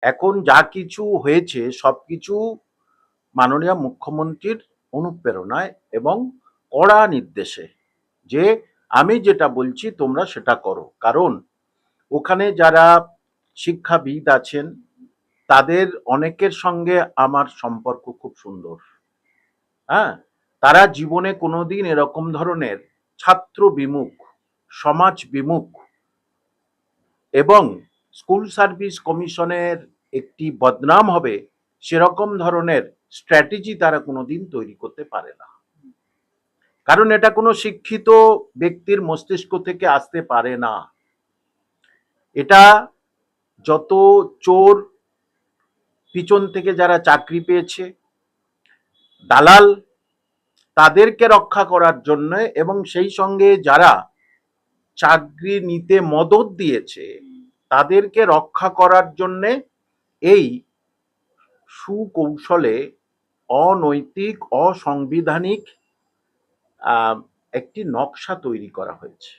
এখন যা কিছু হয়েছে সবকিছু মাননীয় মুখ্যমন্ত্রীর অনুপ্রেরণায় এবং কড়া নির্দেশে, যে আমি যেটা বলছি তোমরা সেটা করো। কারণ ওখানে যারা শিক্ষাবিদ আছেন তাদের অনেকের সঙ্গে আমার সম্পর্ক খুব সুন্দর। হ্যাঁ, তারা জীবনে কোনোদিন এরকম ধরনের ছাত্র বিমুখ, সমাজ বিমুখ এবং স্কুল সার্ভিস কমিশনের একটি বদনাম হবে সেরকম ধরনের স্ট্র্যাটেজি তারা কোনোদিন তৈরি করতে পারে না। কারণ এটা কোনো শিক্ষিত ব্যক্তির মস্তিষ্ক থেকে আসতে পারে না। এটা যত চোর, পিছন থেকে যারা চাকরি পেয়েছে, দালাল, তাদেরকে রক্ষা করার জন্য এবং সেই সঙ্গে যারা চাকরি নিতে মদত দিয়েছে তাদেরকে রক্ষা করার জন্য এই সুকৌশলে অনৈতিক, অসাংবিধানিক একটি নকশা তৈরি করা হয়েছে।